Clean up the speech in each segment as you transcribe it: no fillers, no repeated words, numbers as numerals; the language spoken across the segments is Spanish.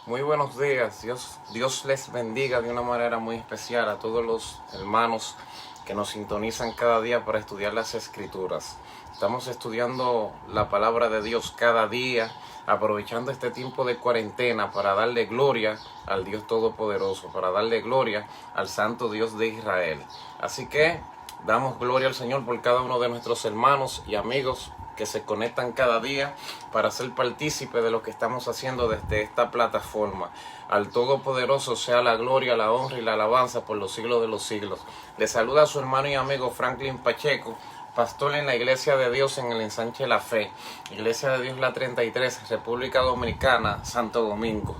Muy buenos días. Dios les bendiga de una manera muy especial a todos los hermanos que nos sintonizan cada día para estudiar las Escrituras. Estamos estudiando la palabra de Dios cada día, aprovechando este tiempo de cuarentena para darle gloria al Dios Todopoderoso, para darle gloria al Santo Dios de Israel. Así que damos gloria al Señor por cada uno de nuestros hermanos y amigos que se conectan cada día para ser partícipe de lo que estamos haciendo desde esta plataforma. Al Todopoderoso sea la gloria, la honra y la alabanza por los siglos de los siglos. Le saluda a su hermano y amigo Franklin Pacheco, pastor en la Iglesia de Dios en el Ensanche La Fe, Iglesia de Dios La 33, República Dominicana, Santo Domingo.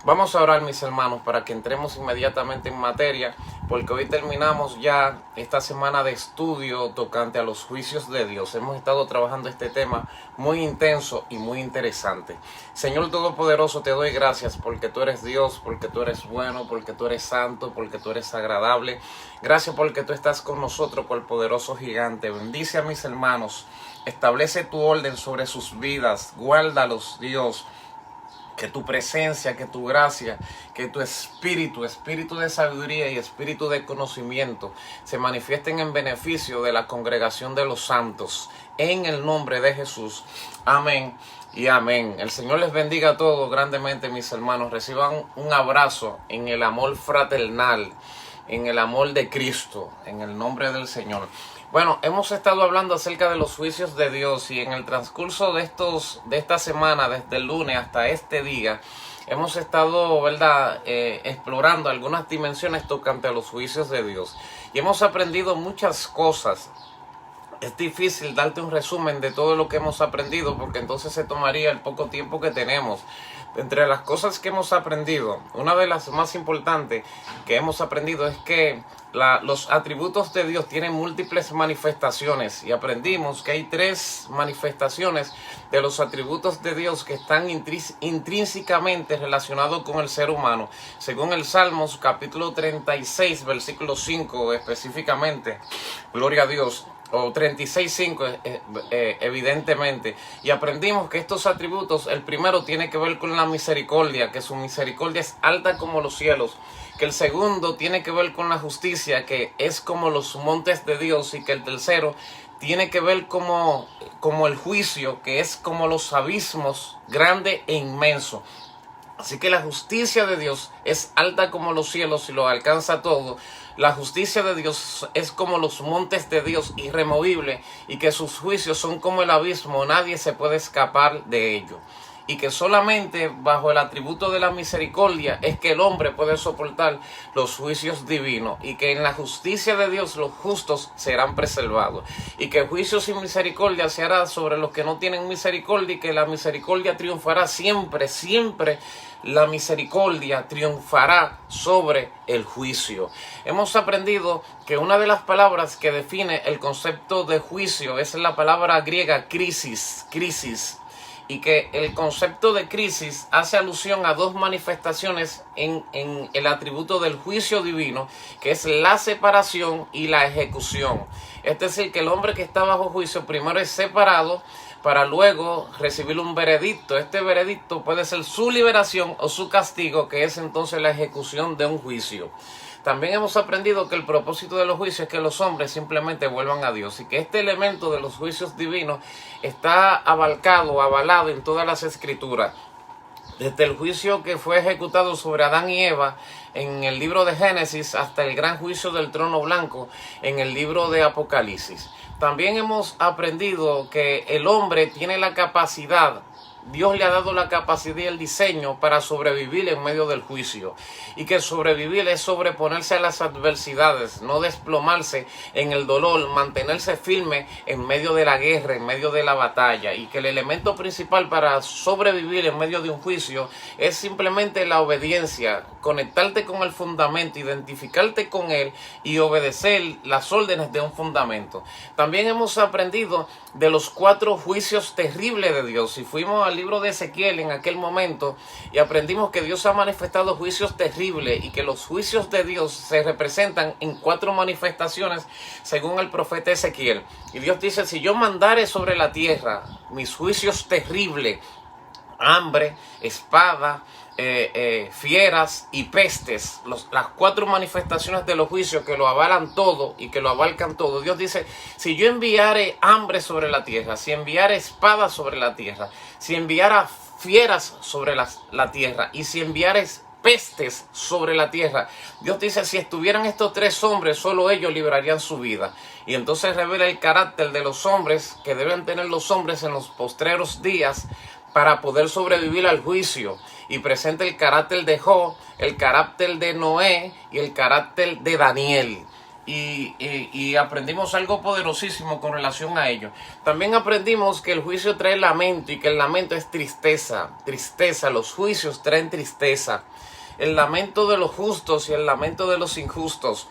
Vamos a orar, mis hermanos, para que entremos inmediatamente en materia, porque hoy terminamos ya esta semana de estudio tocante a los juicios de Dios. Hemos estado trabajando este tema muy intenso y muy interesante. Señor Todopoderoso, te doy gracias porque tú eres Dios, porque tú eres bueno, porque tú eres santo, porque tú eres agradable. Gracias porque tú estás con nosotros, con el poderoso gigante. Bendice a mis hermanos, establece tu orden sobre sus vidas, guárdalos, Dios. Que tu presencia, que tu gracia, que tu espíritu de sabiduría y espíritu de conocimiento se manifiesten en beneficio de la congregación de los santos. En el nombre de Jesús. Amén y amén. El Señor les bendiga a todos grandemente, mis hermanos. Reciban un abrazo en el amor fraternal, en el amor de Cristo, en el nombre del Señor. Bueno, hemos estado hablando acerca de los juicios de Dios y en el transcurso de esta semana, desde el lunes hasta este día, hemos estado, explorando algunas dimensiones tocante a los juicios de Dios y hemos aprendido muchas cosas. Es difícil darte un resumen de todo lo que hemos aprendido porque entonces se tomaría el poco tiempo que tenemos. Entre las cosas que hemos aprendido, una de las más importantes que hemos aprendido es que los atributos de Dios tienen múltiples manifestaciones y aprendimos que hay 3 manifestaciones de los atributos de Dios que están intrínsecamente relacionados con el ser humano. Según el Salmos capítulo 36, versículo 5 específicamente, gloria a Dios. O 36.5 evidentemente, y aprendimos que estos atributos, el primero tiene que ver con la misericordia, que su misericordia es alta como los cielos, que el segundo tiene que ver con la justicia, que es como los montes de Dios, y que el tercero tiene que ver como el juicio, que es como los abismos, grande e inmenso. Así que la justicia de Dios es alta como los cielos y lo alcanza todo. La justicia de Dios es como los montes de Dios, irremovible, y que sus juicios son como el abismo, nadie se puede escapar de ello. Y que solamente bajo el atributo de la misericordia es que el hombre puede soportar los juicios divinos, y que en la justicia de Dios los justos serán preservados, y que juicio sin misericordia se hará sobre los que no tienen misericordia, y que la misericordia triunfará siempre, siempre. La misericordia triunfará sobre el juicio. Hemos aprendido que una de las palabras que define el concepto de juicio es la palabra griega crisis, y que el concepto de crisis hace alusión a 2 manifestaciones en el atributo del juicio divino, que es la separación y la ejecución. Es decir, que el hombre que está bajo juicio primero es separado para luego recibir un veredicto. Este veredicto puede ser su liberación o su castigo, que es entonces la ejecución de un juicio. También hemos aprendido que el propósito de los juicios es que los hombres simplemente vuelvan a Dios, y que este elemento de los juicios divinos está avalado en todas las Escrituras. Desde el juicio que fue ejecutado sobre Adán y Eva en el libro de Génesis hasta el gran juicio del trono blanco en el libro de Apocalipsis. También hemos aprendido que el hombre tiene la capacidad, Dios le ha dado la capacidad y el diseño para sobrevivir en medio del juicio, y que sobrevivir es sobreponerse a las adversidades, no desplomarse en el dolor, mantenerse firme en medio de la guerra, en medio de la batalla, y que el elemento principal para sobrevivir en medio de un juicio es simplemente la obediencia, conectarte con el fundamento, identificarte con él y obedecer las órdenes de un fundamento. También hemos aprendido de los 4 juicios terribles de Dios, y fuimos al libro de Ezequiel en aquel momento y aprendimos que Dios ha manifestado juicios terribles, y que los juicios de Dios se representan en 4 manifestaciones según el profeta Ezequiel. Y Dios dice: si yo mandare sobre la tierra mis juicios terribles, hambre, espada, fieras y pestes, las 4 manifestaciones de los juicios que lo avalan todo y que lo abarcan todo. Dios dice, si yo enviare hambre sobre la tierra, si enviare espada sobre la tierra, si enviara fieras sobre la tierra y si enviare pestes sobre la tierra, Dios dice, si estuvieran estos 3 hombres, solo ellos librarían su vida. Y entonces revela el carácter de los hombres que deben tener los hombres en los postreros días para poder sobrevivir al juicio. Y presenta el carácter de Job, el carácter de Noé y el carácter de Daniel. Y aprendimos algo poderosísimo con relación a ello. También aprendimos que el juicio trae lamento y que el lamento es tristeza. Tristeza, los juicios traen tristeza. El lamento de los justos y el lamento de los injustos.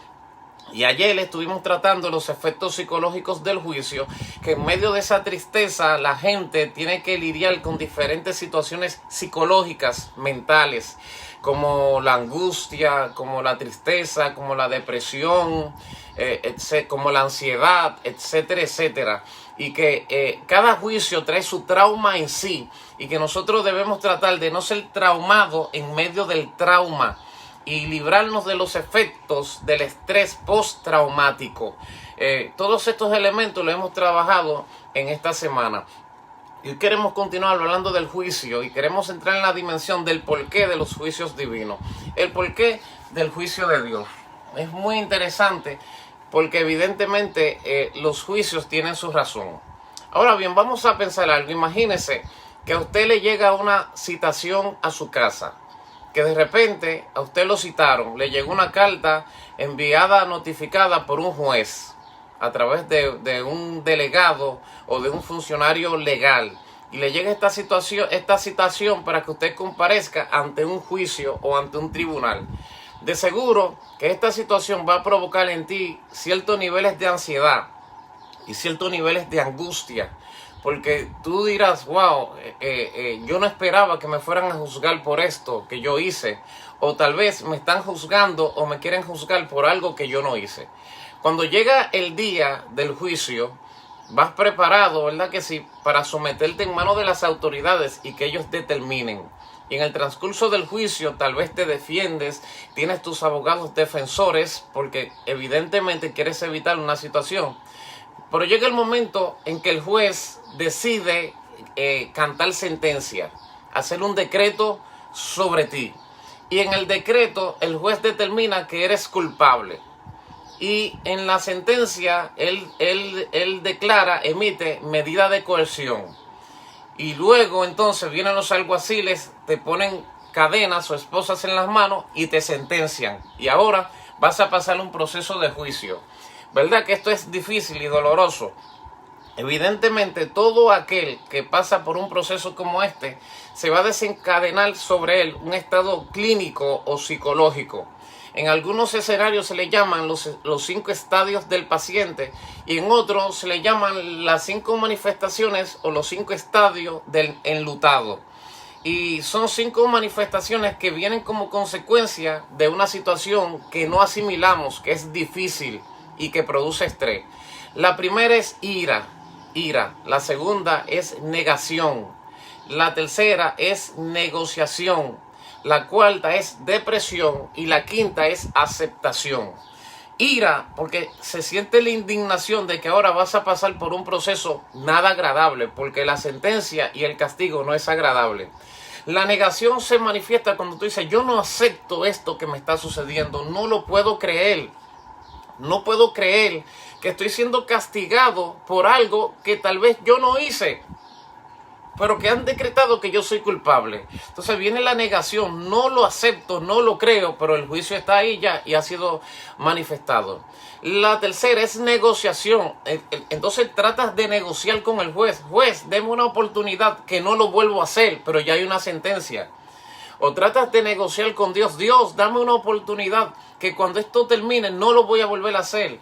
Y ayer estuvimos tratando los efectos psicológicos del juicio, que en medio de esa tristeza la gente tiene que lidiar con diferentes situaciones psicológicas, mentales, como la angustia, como la tristeza, como la depresión, como la ansiedad, etcétera, etcétera. Y que cada juicio trae su trauma en sí y que nosotros debemos tratar de no ser traumados en medio del trauma y librarnos de los efectos del estrés postraumático. Todos estos elementos los hemos trabajado en esta semana. Y queremos continuar hablando del juicio y queremos entrar en la dimensión del porqué de los juicios divinos. El porqué del juicio de Dios. Es muy interesante porque evidentemente los juicios tienen su razón. Ahora bien, vamos a pensar algo. Imagínese que a usted le llega una citación a su casa, que de repente a usted lo citaron, le llegó una carta enviada, notificada por un juez a través de un delegado o de un funcionario legal, y le llega esta citación para que usted comparezca ante un juicio o ante un tribunal. De seguro que esta situación va a provocar en ti ciertos niveles de ansiedad y ciertos niveles de angustia, porque tú dirás, wow, yo no esperaba que me fueran a juzgar por esto que yo hice, o tal vez me están juzgando o me quieren juzgar por algo que yo no hice. Cuando llega el día del juicio, vas preparado, ¿verdad que sí?, para someterte en manos de las autoridades y que ellos determinen. Y en el transcurso del juicio tal vez te defiendes, tienes tus abogados defensores, porque evidentemente quieres evitar una situación. Pero llega el momento en que el juez decide cantar sentencia, hacer un decreto sobre ti. Y en el decreto el juez determina que eres culpable. Y en la sentencia él declara, emite medida de coerción. Y luego entonces vienen los alguaciles, te ponen cadenas o esposas en las manos y te sentencian. Y ahora vas a pasar un proceso de juicio. ¿Verdad que esto es difícil y doloroso? Evidentemente, todo aquel que pasa por un proceso como este, se va a desencadenar sobre él un estado clínico o psicológico. En algunos escenarios se le llaman los 5 estadios del paciente y en otros se le llaman las 5 manifestaciones o los 5 estadios del enlutado. Y son 5 manifestaciones que vienen como consecuencia de una situación que no asimilamos, que es difícil y que produce estrés. La primera es ira. La segunda es negación. La tercera es negociación. La cuarta es depresión y la quinta es aceptación. Ira, porque se siente la indignación de que ahora vas a pasar por un proceso nada agradable, porque la sentencia y el castigo no es agradable. La negación se manifiesta cuando tú dices, yo no acepto esto que me está sucediendo, no lo puedo creer. No puedo creer que estoy siendo castigado por algo que tal vez yo no hice, pero que han decretado que yo soy culpable. Entonces viene la negación, no lo acepto, no lo creo, pero el juicio está ahí ya y ha sido manifestado. La tercera es negociación. Entonces tratas de negociar con el juez. Juez, deme una oportunidad que no lo vuelvo a hacer, pero ya hay una sentencia. O tratas de negociar con Dios. Dios, dame una oportunidad que cuando esto termine no lo voy a volver a hacer.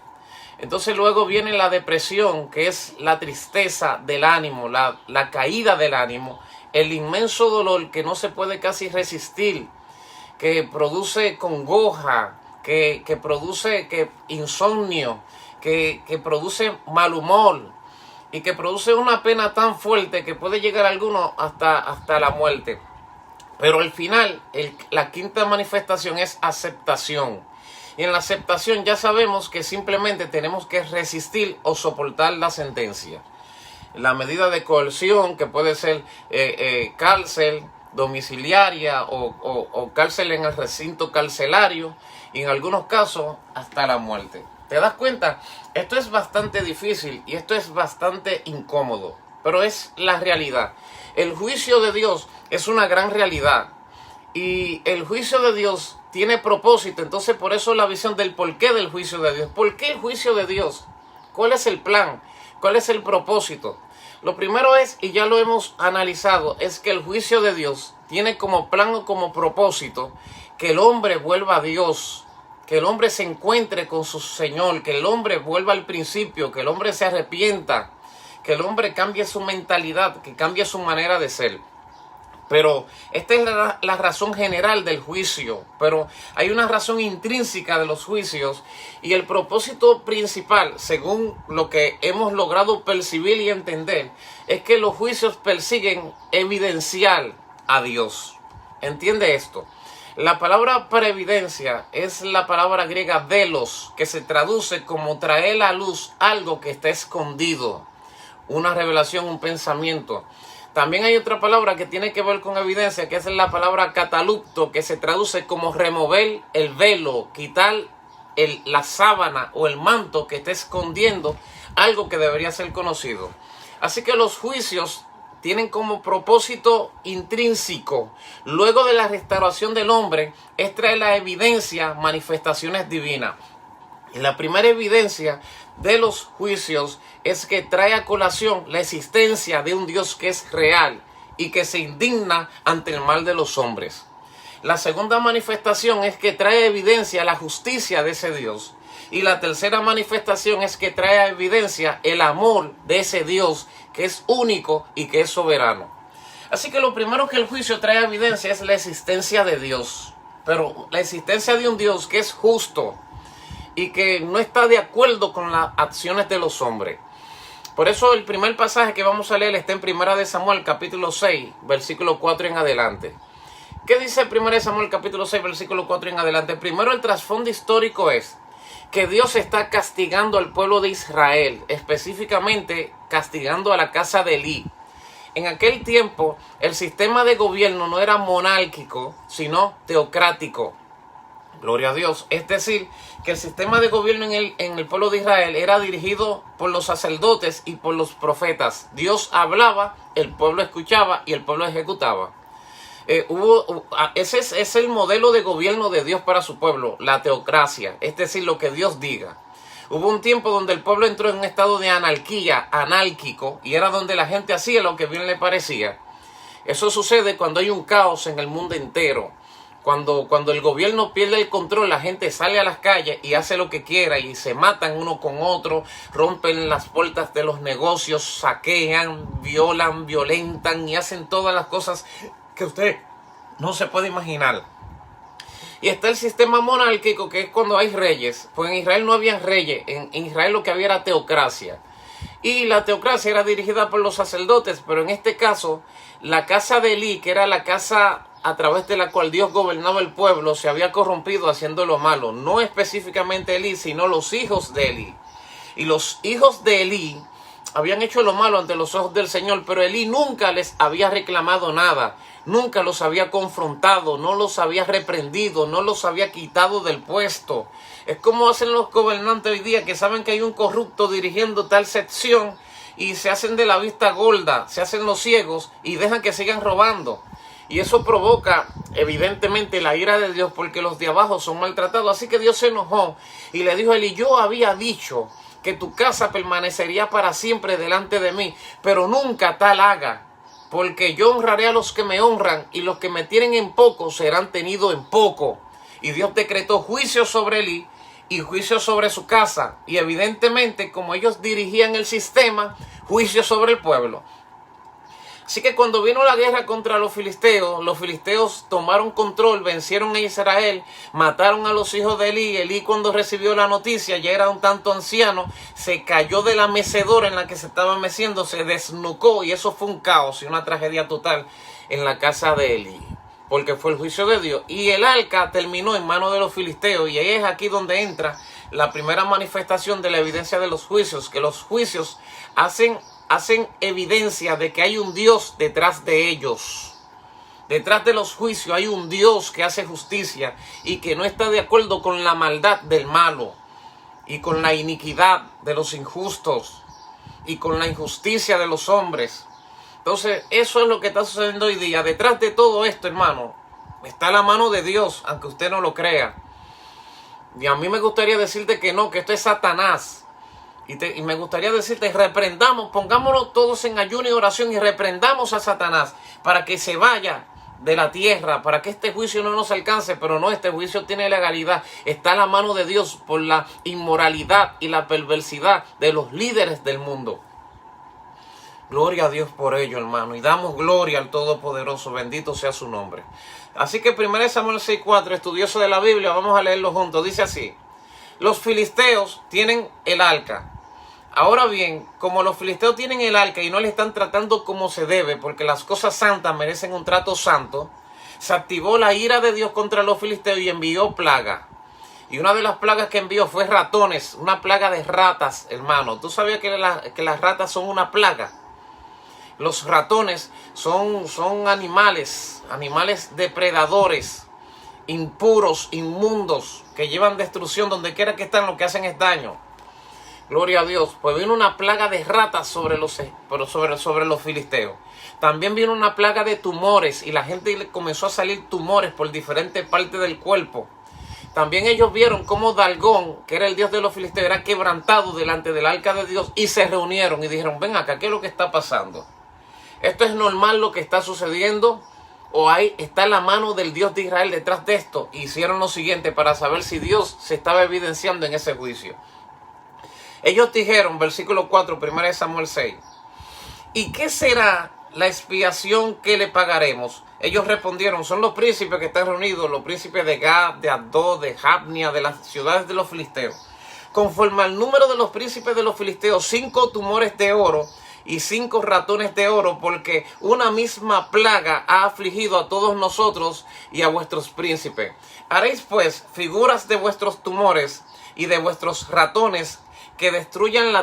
Entonces luego viene la depresión, que es la tristeza del ánimo, la caída del ánimo, el inmenso dolor que no se puede casi resistir, que produce congoja, que produce insomnio, que produce mal humor. y que produce una pena tan fuerte que puede llegar a alguno hasta la muerte. Pero al final, la quinta manifestación es aceptación. Y en la aceptación ya sabemos que simplemente tenemos que resistir o soportar la sentencia. La medida de coerción, que puede ser cárcel domiciliaria o cárcel en el recinto carcelario, y en algunos casos hasta la muerte. ¿Te das cuenta? Esto es bastante difícil y esto es bastante incómodo, pero es la realidad. El juicio de Dios es una gran realidad y el juicio de Dios tiene propósito. Entonces, por eso la visión del porqué del juicio de Dios. ¿Por qué el juicio de Dios? ¿Cuál es el plan? ¿Cuál es el propósito? Lo primero es, y ya lo hemos analizado, es que el juicio de Dios tiene como plan o como propósito que el hombre vuelva a Dios, que el hombre se encuentre con su Señor, que el hombre vuelva al principio, que el hombre se arrepienta, que el hombre cambie su mentalidad, que cambie su manera de ser. Pero esta es la razón general del juicio, pero hay una razón intrínseca de los juicios y el propósito principal, según lo que hemos logrado percibir y entender, es que los juicios persiguen evidenciar a Dios. ¿Entiende esto? La palabra para evidencia es la palabra griega delos, que se traduce como traer a luz algo que está escondido, una revelación, un pensamiento. También hay otra palabra que tiene que ver con evidencia, que es la palabra catalupto, que se traduce como remover el velo, quitar la sábana o el manto que está escondiendo algo que debería ser conocido. Así que los juicios tienen como propósito intrínseco, luego de la restauración del hombre, es traer la evidencia, manifestaciones divinas. Y la primera evidencia de los juicios es que trae a colación la existencia de un Dios que es real y que se indigna ante el mal de los hombres. La segunda manifestación es que trae evidencia la justicia de ese Dios. Y la tercera manifestación es que trae a evidencia el amor de ese Dios que es único y que es soberano. Así que lo primero que el juicio trae a evidencia es la existencia de Dios. Pero la existencia de un Dios que es justo y que no está de acuerdo con las acciones de los hombres. Por eso el primer pasaje que vamos a leer está en 1 Samuel capítulo 6, versículo 4 en adelante. ¿Qué dice 1 Samuel capítulo 6, versículo 4 en adelante? Primero, el trasfondo histórico es que Dios está castigando al pueblo de Israel, específicamente castigando a la casa de Elí. En aquel tiempo el sistema de gobierno no era monárquico, sino teocrático. Gloria a Dios. Es decir, que el sistema de gobierno en el pueblo de Israel era dirigido por los sacerdotes y por los profetas. Dios hablaba, el pueblo escuchaba y el pueblo ejecutaba. Ese es el modelo de gobierno de Dios para su pueblo, la teocracia, es decir, lo que Dios diga. Hubo un tiempo donde el pueblo entró en un estado de anarquía, anárquico, y era donde la gente hacía lo que bien le parecía. Eso sucede cuando hay un caos en el mundo entero. Cuando el gobierno pierde el control, la gente sale a las calles y hace lo que quiera y se matan uno con otro, rompen las puertas de los negocios, saquean, violan, violentan y hacen todas las cosas que usted no se puede imaginar. Y está el sistema monárquico, que es cuando hay reyes. Pues en Israel no había reyes, en Israel lo que había era teocracia. Y la teocracia era dirigida por los sacerdotes, pero en este caso, la casa de Elí, que era la casa a través de la cual Dios gobernaba el pueblo, se había corrompido haciendo lo malo. No específicamente Elí, sino los hijos de Elí. Y los hijos de Elí habían hecho lo malo ante los ojos del Señor, pero Elí nunca les había reclamado nada. Nunca los había confrontado, no los había reprendido, no los había quitado del puesto. Es como hacen los gobernantes hoy día, que saben que hay un corrupto dirigiendo tal sección y se hacen de la vista gorda, se hacen los ciegos y dejan que sigan robando. Y eso provoca evidentemente la ira de Dios, porque los de abajo son maltratados. Así que Dios se enojó y le dijo a Elí: yo había dicho que tu casa permanecería para siempre delante de mí, pero nunca tal haga, porque yo honraré a los que me honran y los que me tienen en poco serán tenidos en poco. Y Dios decretó juicio sobre Elí y juicio sobre su casa. Y evidentemente, como ellos dirigían el sistema, juicio sobre el pueblo. Así que cuando vino la guerra contra los filisteos tomaron control, vencieron a Israel, mataron a los hijos de Elí. Elí, cuando recibió la noticia, ya era un tanto anciano, se cayó de la mecedora en la que se estaba meciendo, se desnucó, y eso fue un caos y una tragedia total en la casa de Elí, porque fue el juicio de Dios. Y el arca terminó en manos de los filisteos, y ahí es aquí donde entra la primera manifestación de la evidencia de los juicios, que los juicios hacen evidencia de que hay un Dios detrás de ellos. Detrás de los juicios hay un Dios que hace justicia y que no está de acuerdo con la maldad del malo y con la iniquidad de los injustos y con la injusticia de los hombres. Entonces, eso es lo que está sucediendo hoy día. Detrás de todo esto, hermano, está la mano de Dios, aunque usted no lo crea. Y a mí me gustaría decirte que no, que esto es Satanás. Y me gustaría decirte, reprendamos, pongámonos todos en ayuno y oración y reprendamos a Satanás para que se vaya de la tierra, para que este juicio no nos alcance. Pero no, este juicio tiene legalidad. Está la mano de Dios por la inmoralidad y la perversidad de los líderes del mundo. Gloria a Dios por ello, hermano. Y damos gloria al Todopoderoso. Bendito sea su nombre. Así que 1 Samuel 6:4, estudioso de la Biblia, vamos a leerlo juntos. Dice así: los filisteos tienen el arca. Ahora bien, como los filisteos tienen el arca y no le están tratando como se debe, porque las cosas santas merecen un trato santo, se activó la ira de Dios contra los filisteos y envió plaga. Y una de las plagas que envió fue ratones, una plaga de ratas, hermano. ¿Tú sabías que las ratas son una plaga? Los ratones son animales depredadores, impuros, inmundos, que llevan destrucción donde quiera que están, lo que hacen es daño. Gloria a Dios. Pues vino una plaga de ratas sobre los filisteos. También vino una plaga de tumores y la gente le comenzó a salir tumores por diferentes partes del cuerpo. También ellos vieron cómo Dalgón, que era el dios de los filisteos, era quebrantado delante del arca de Dios, y se reunieron y dijeron: ven acá, ¿qué es lo que está pasando? ¿Esto es normal lo que está sucediendo? ¿O ahí está la mano del Dios de Israel detrás de esto? Hicieron lo siguiente para saber si Dios se estaba evidenciando en ese juicio. Ellos dijeron, versículo 4, 1 Samuel 6, ¿y qué será la expiación que le pagaremos? Ellos respondieron: son los príncipes que están reunidos, los príncipes de Gad, de Asdod, de Jabnia, de las ciudades de los filisteos. Conforme al número de los príncipes de los filisteos, 5 tumores de oro y 5 ratones de oro, porque una misma plaga ha afligido a todos nosotros y a vuestros príncipes. Haréis pues figuras de vuestros tumores y de vuestros ratones que destruyen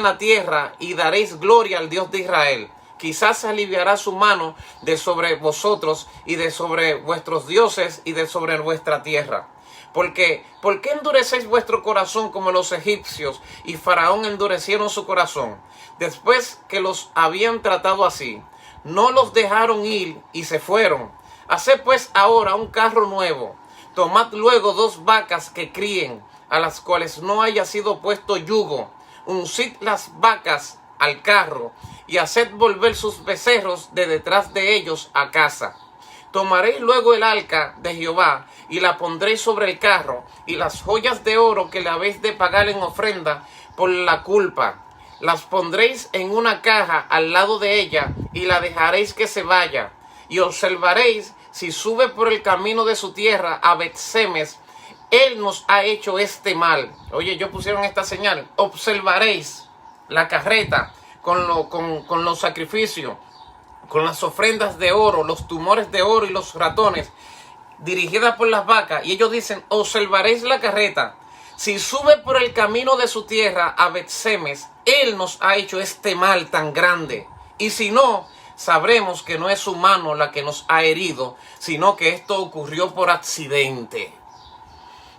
la tierra, y daréis gloria al Dios de Israel. Quizás se aliviará su mano de sobre vosotros y de sobre vuestros dioses y de sobre vuestra tierra. Porque, ¿por qué endurecéis vuestro corazón como los egipcios y Faraón endurecieron su corazón? Después que los habían tratado así, no los dejaron ir y se fueron. Haced pues ahora un carro nuevo. Tomad luego 2 vacas que críen, a las cuales no haya sido puesto yugo. Uncid las vacas al carro y haced volver sus becerros de detrás de ellos a casa. Tomaréis luego el arca de Jehová y la pondréis sobre el carro, y las joyas de oro que le habéis de pagar en ofrenda por la culpa, las pondréis en una caja al lado de ella y la dejaréis que se vaya. Y observaréis si sube por el camino de su tierra a Bet-Semes. Él nos ha hecho este mal. Oye, ellos pusieron esta señal. Observaréis la carreta con los sacrificios, con las ofrendas de oro, los tumores de oro y los ratones, dirigidas por las vacas. Y ellos dicen: observaréis la carreta. Si sube por el camino de su tierra a Bet-Semes, Él nos ha hecho este mal tan grande. Y si no, sabremos que no es su mano la que nos ha herido, sino que esto ocurrió por accidente.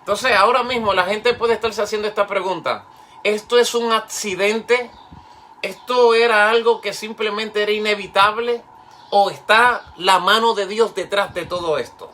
Entonces, ahora mismo la gente puede estarse haciendo esta pregunta: ¿esto es un accidente? ¿Esto era algo que simplemente era inevitable? ¿O está la mano de Dios detrás de todo esto?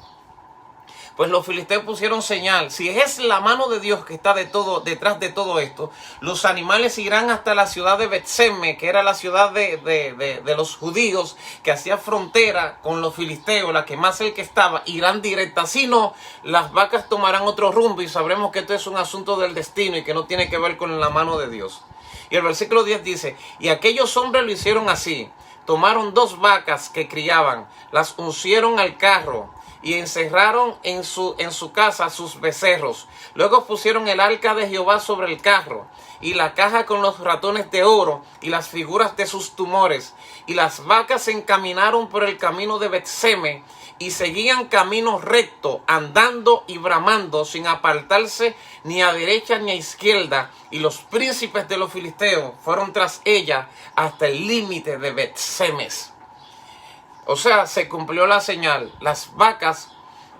Pues los filisteos pusieron señal. Si es la mano de Dios que está detrás de todo esto, los animales irán hasta la ciudad de Bet-Semes, que era la ciudad de los judíos, que hacía frontera con los filisteos, la que más cerca estaba, irán directa. Si no, las vacas tomarán otro rumbo y sabremos que esto es un asunto del destino y que no tiene que ver con la mano de Dios. Y el versículo 10 dice: y aquellos hombres lo hicieron así. tomaron 2 vacas que criaban, las uncieron al carro y encerraron en su casa sus becerros. Luego pusieron el arca de Jehová sobre el carro y la caja con los ratones de oro y las figuras de sus tumores. Y las vacas se encaminaron por el camino de Bet-seme y seguían camino recto, andando y bramando, sin apartarse ni a derecha ni a izquierda. Y los príncipes de los filisteos fueron tras ella hasta el límite de Bet-semes. O sea, se cumplió la señal. Las vacas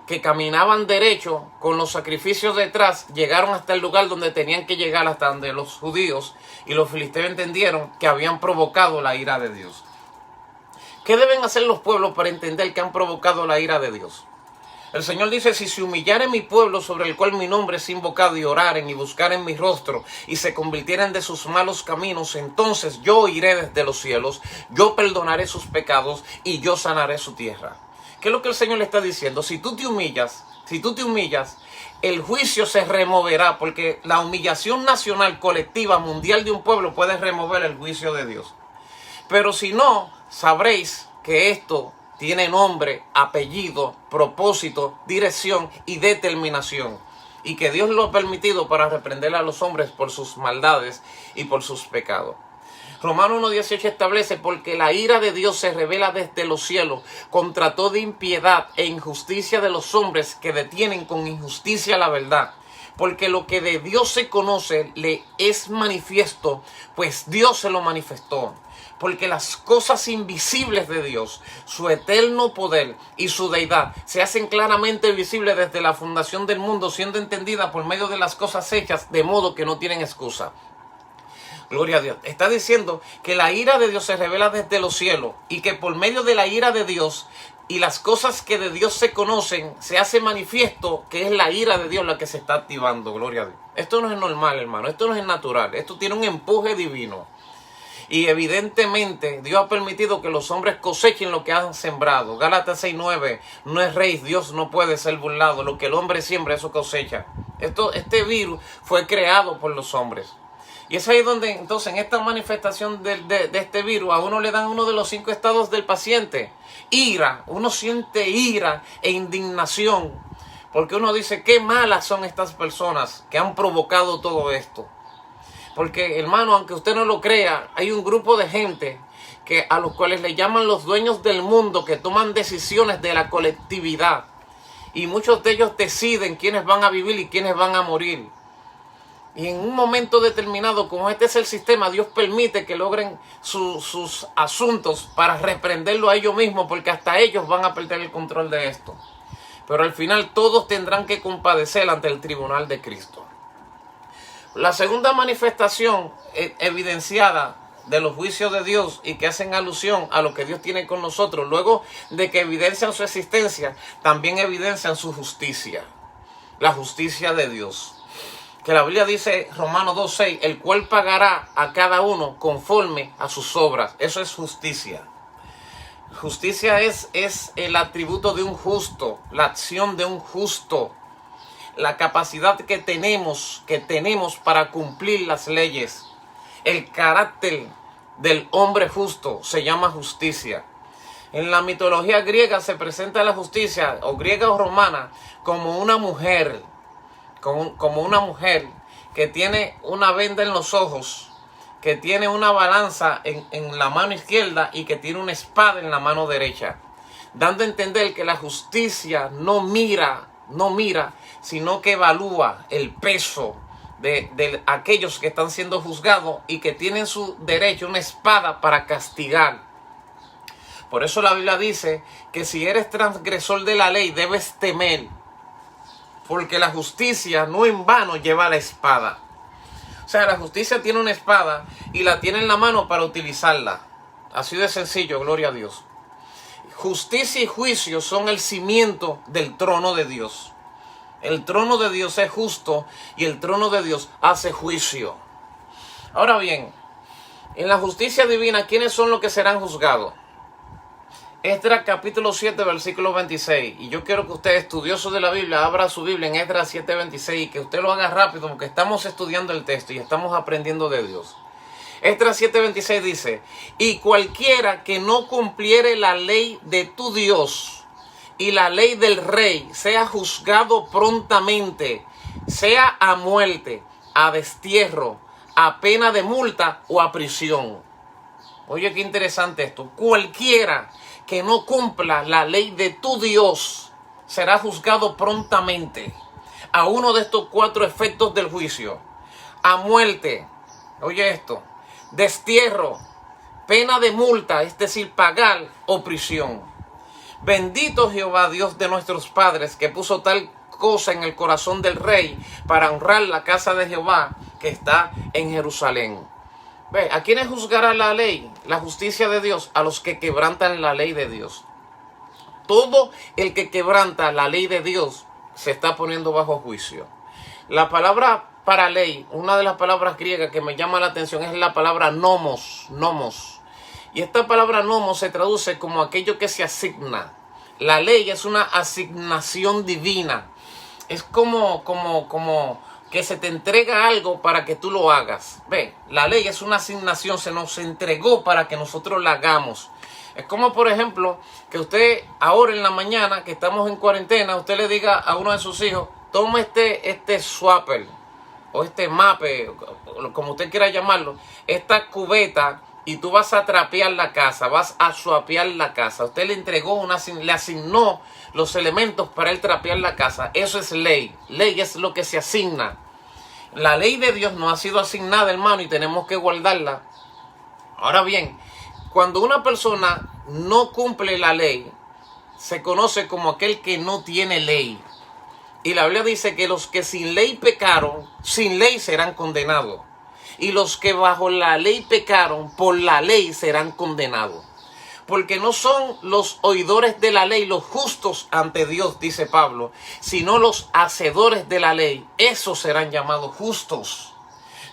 que caminaban derecho con los sacrificios detrás llegaron hasta el lugar donde tenían que llegar, hasta donde los judíos y los filisteos entendieron que habían provocado la ira de Dios. ¿Qué deben hacer los pueblos para entender que han provocado la ira de Dios? El Señor dice: si se humillare mi pueblo, sobre el cual mi nombre es invocado, y oraren y buscaren mi rostro y se convirtieren de sus malos caminos, entonces yo oiré desde los cielos, yo perdonaré sus pecados y yo sanaré su tierra. ¿Qué es lo que el Señor le está diciendo? Si tú te humillas, el juicio se removerá, porque la humillación nacional, colectiva, mundial de un pueblo puede remover el juicio de Dios. Pero si no, sabréis que esto tiene nombre, apellido, propósito, dirección y determinación, y que Dios lo ha permitido para reprender a los hombres por sus maldades y por sus pecados. Romanos 1:18 establece: porque la ira de Dios se revela desde los cielos contra toda impiedad e injusticia de los hombres que detienen con injusticia la verdad. Porque lo que de Dios se conoce le es manifiesto, pues Dios se lo manifestó. Porque las cosas invisibles de Dios, su eterno poder y su deidad, se hacen claramente visibles desde la fundación del mundo, siendo entendidas por medio de las cosas hechas, de modo que no tienen excusa. Gloria a Dios. Está diciendo que la ira de Dios se revela desde los cielos y que por medio de la ira de Dios y las cosas que de Dios se conocen, se hace manifiesto que es la ira de Dios la que se está activando. Gloria a Dios. Esto no es normal, hermano. Esto no es natural. Esto tiene un empuje divino. Y evidentemente Dios ha permitido que los hombres cosechen lo que han sembrado. Gálatas 6:9, no es rey, Dios no puede ser burlado. Lo que el hombre siembra, eso cosecha. Este virus fue creado por los hombres. Y es ahí donde entonces en esta manifestación de este virus a uno le dan uno de los 5 estados del paciente. Ira, uno siente ira e indignación. Porque uno dice: qué malas son estas personas que han provocado todo esto. Porque, hermano, aunque usted no lo crea, hay un grupo de gente a los cuales le llaman los dueños del mundo, que toman decisiones de la colectividad. Y muchos de ellos deciden quiénes van a vivir y quiénes van a morir. Y en un momento determinado, como este es el sistema, Dios permite que logren sus asuntos para reprenderlo a ellos mismos, porque hasta ellos van a perder el control de esto. Pero al final todos tendrán que compadecer ante el tribunal de Cristo. La segunda manifestación evidenciada de los juicios de Dios y que hacen alusión a lo que Dios tiene con nosotros, luego de que evidencian su existencia, también evidencian su justicia. La justicia de Dios. Que la Biblia dice, Romanos 2:6, el cual pagará a cada uno conforme a sus obras. Eso es justicia. Justicia es el atributo de un justo, la acción de un justo. La capacidad que tenemos para cumplir las leyes. El carácter del hombre justo se llama justicia. En la mitología griega se presenta la justicia, o griega o romana, como una mujer, como una mujer que tiene una venda en los ojos, que tiene una balanza en la mano izquierda y que tiene una espada en la mano derecha, dando a entender que la justicia no mira, sino que evalúa el peso de aquellos que están siendo juzgados y que tienen su derecho, una espada para castigar. Por eso la Biblia dice que si eres transgresor de la ley debes temer, porque la justicia no en vano lleva la espada. O sea, la justicia tiene una espada y la tiene en la mano para utilizarla. Así de sencillo, gloria a Dios. Justicia y juicio son el cimiento del trono de Dios. El trono de Dios es justo y el trono de Dios hace juicio. Ahora bien, en la justicia divina, ¿quiénes son los que serán juzgados? Esdras capítulo 7, versículo 26. Y yo quiero que usted, estudioso de la Biblia, abra su Biblia en Esdras 7, 26 y que usted lo haga rápido porque estamos estudiando el texto y estamos aprendiendo de Dios. Esdras 7:26 dice: y cualquiera que no cumpliere la ley de tu Dios y la ley del rey sea juzgado prontamente, sea a muerte, a destierro, a pena de multa o a prisión. Oye, qué interesante esto. Cualquiera que no cumpla la ley de tu Dios será juzgado prontamente a uno de estos 4 efectos del juicio: a muerte, oye esto, destierro, pena de multa, es decir, pagar, o prisión. Bendito Jehová, Dios de nuestros padres, que puso tal cosa en el corazón del rey para honrar la casa de Jehová que está en Jerusalén. Ve, ¿a quiénes juzgará la ley, la justicia de Dios? A los que quebrantan la ley de Dios. Todo el que quebranta la ley de Dios se está poniendo bajo juicio. La palabra para ley, una de las palabras griegas que me llama la atención es la palabra nomos, nomos. Y esta palabra nomos se traduce como aquello que se asigna. La ley es una asignación divina. Es como que se te entrega algo para que tú lo hagas. Ve, la ley es una asignación, se nos entregó para que nosotros la hagamos. Es como, por ejemplo, que usted ahora en la mañana, que estamos en cuarentena, usted le diga a uno de sus hijos: toma este swapper o este mape, como usted quiera llamarlo, esta cubeta, y tú vas a trapear la casa, vas a swapear la casa. Usted le entregó le asignó los elementos para él trapear la casa. Eso es ley. Ley es lo que se asigna. La ley de Dios no ha sido asignada, hermano, y tenemos que guardarla. Ahora bien, cuando una persona no cumple la ley, se conoce como aquel que no tiene ley. Y la Biblia dice que los que sin ley pecaron, sin ley serán condenados. Y los que bajo la ley pecaron, por la ley serán condenados. Porque no son los oidores de la ley los justos ante Dios, dice Pablo, sino los hacedores de la ley. Esos serán llamados justos.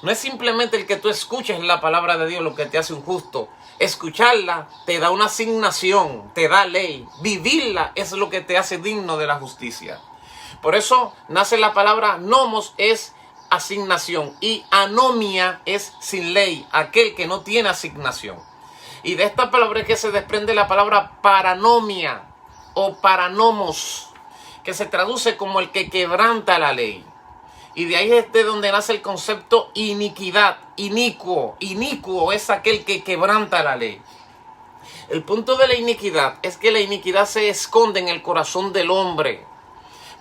No es simplemente el que tú escuches la palabra de Dios lo que te hace un justo. Escucharla te da una asignación, te da ley. Vivirla es lo que te hace digno de la justicia. Por eso nace la palabra nomos, es asignación, y anomia es sin ley, aquel que no tiene asignación. Y de esta palabra es que se desprende la palabra paranomia o paranomos, que se traduce como el que quebranta la ley. Y de ahí es de donde nace el concepto iniquidad, inicuo. Inicuo es aquel que quebranta la ley. El punto de la iniquidad es que la iniquidad se esconde en el corazón del hombre.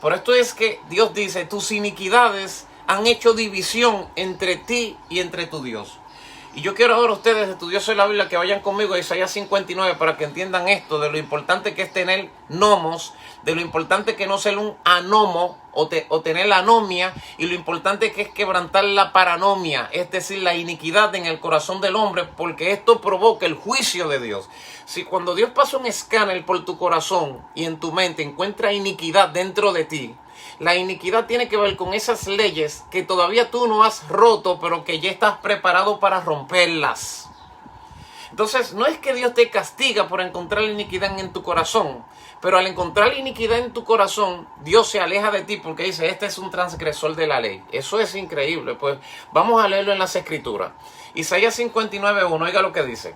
Por esto es que Dios dice: tus iniquidades han hecho división entre ti y entre tu Dios. Y yo quiero ahora ustedes, estudiosos de la Biblia, que vayan conmigo a Isaías 59 para que entiendan esto, de lo importante que es tener nomos, de lo importante que no ser un anomo o tener la anomia, y lo importante que es quebrantar la paranomia, es decir, la iniquidad en el corazón del hombre, porque esto provoca el juicio de Dios. Si cuando Dios pasa un escáner por tu corazón y en tu mente encuentra iniquidad dentro de ti, la iniquidad tiene que ver con esas leyes que todavía tú no has roto, pero que ya estás preparado para romperlas. Entonces, no es que Dios te castiga por encontrar iniquidad en tu corazón, pero al encontrar iniquidad en tu corazón, Dios se aleja de ti porque dice: este es un transgresor de la ley. Eso es increíble. Pues vamos a leerlo en las Escrituras. Isaías 59:1, oiga lo que dice: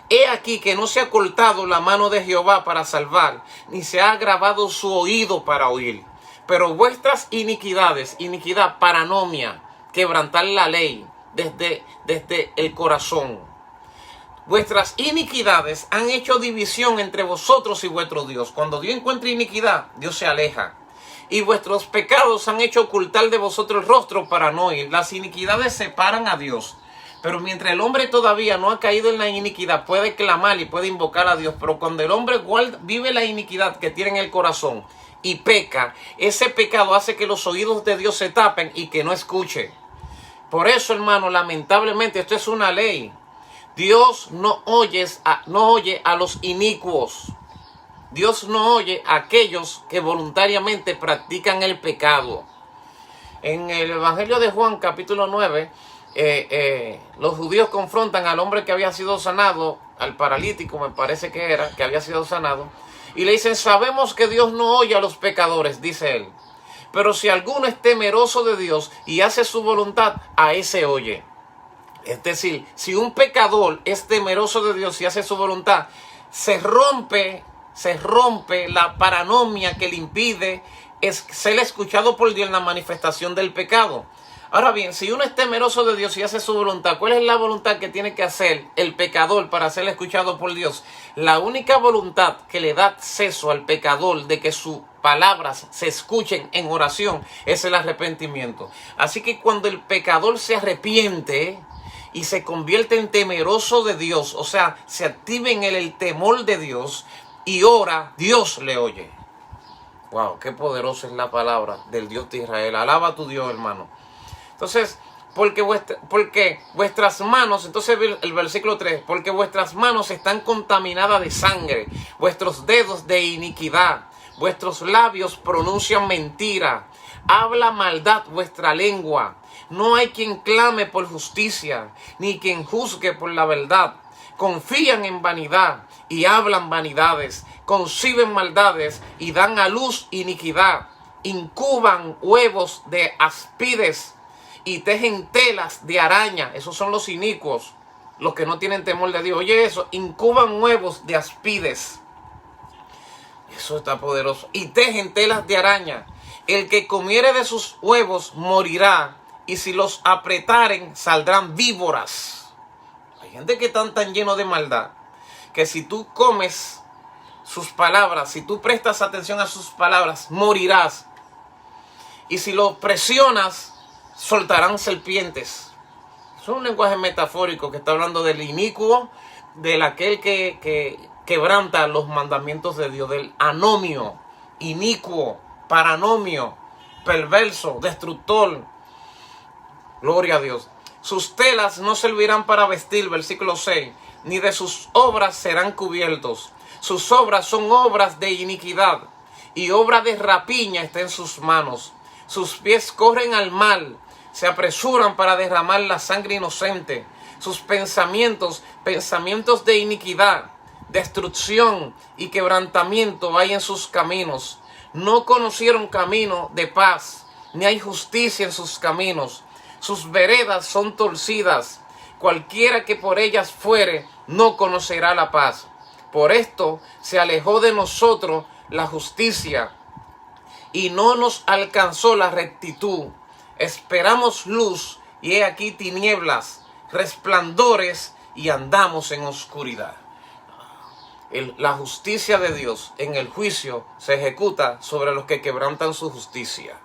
he aquí que no se ha cortado la mano de Jehová para salvar, ni se ha agravado su oído para oír. Pero vuestras iniquidades, iniquidad, paranomia, quebrantar la ley desde el corazón. Vuestras iniquidades han hecho división entre vosotros y vuestro Dios. Cuando Dios encuentra iniquidad, Dios se aleja. Y vuestros pecados han hecho ocultar de vosotros el rostro para no oír. Las iniquidades separan a Dios. Pero mientras el hombre todavía no ha caído en la iniquidad, puede clamar y puede invocar a Dios. Pero cuando el hombre vive la iniquidad que tiene en el corazón y peca, ese pecado hace que los oídos de Dios se tapen y que no escuche. Por eso, hermano, lamentablemente, esto es una ley. Dios no oye a los inicuos. Dios no oye a aquellos que voluntariamente practican el pecado. En el Evangelio de Juan, capítulo 9, los judíos confrontan al hombre que había sido sanado, al paralítico me parece que era, que había sido sanado, y le dicen: sabemos que Dios no oye a los pecadores, dice él, pero si alguno es temeroso de Dios y hace su voluntad, a ese oye. Es decir, si un pecador es temeroso de Dios y hace su voluntad, se rompe la paranomia que le impide ser escuchado por Dios en la manifestación del pecado. Ahora bien, si uno es temeroso de Dios y hace su voluntad, ¿cuál es la voluntad que tiene que hacer el pecador para ser escuchado por Dios? La única voluntad que le da acceso al pecador de que sus palabras se escuchen en oración es el arrepentimiento. Así que cuando el pecador se arrepiente y se convierte en temeroso de Dios, o sea, se activa en él el temor de Dios y ora, Dios le oye. Wow, qué poderosa es la palabra del Dios de Israel. Alaba a tu Dios, hermano. Entonces, porque vuestras manos, entonces el versículo 3, porque vuestras manos están contaminadas de sangre, vuestros dedos de iniquidad, vuestros labios pronuncian mentira, habla maldad vuestra lengua. No hay quien clame por justicia, ni quien juzgue por la verdad. Confían en vanidad y hablan vanidades, conciben maldades y dan a luz iniquidad, incuban huevos de aspides y tejen telas de araña. Esos son los inicuos, los que no tienen temor de Dios. Oye eso, incuban huevos de aspides. Eso está poderoso. Y tejen telas de araña. El que comiere de sus huevos morirá, y si los apretaren saldrán víboras. Hay gente que están tan lleno de maldad que si tú comes sus palabras, si tú prestas atención a sus palabras, morirás. Y si lo presionas, soltarán serpientes. Es un lenguaje metafórico que está hablando del inicuo, del aquel que quebranta los mandamientos de Dios, del anomio, inicuo, paranomio, perverso, destructor. Gloria a Dios. Sus telas no servirán para vestir, versículo 6, ni de sus obras serán cubiertos. Sus obras son obras de iniquidad, y obra de rapiña está en sus manos. Sus pies corren al mal, se apresuran para derramar la sangre inocente. Sus pensamientos de iniquidad, destrucción y quebrantamiento hay en sus caminos. No conocieron camino de paz, ni hay justicia en sus caminos. Sus veredas son torcidas. Cualquiera que por ellas fuere, no conocerá la paz. Por esto se alejó de nosotros la justicia, y no nos alcanzó la rectitud. Esperamos luz, y he aquí tinieblas, resplandores, y andamos en oscuridad. La justicia de Dios en el juicio se ejecuta sobre los que quebrantan su justicia.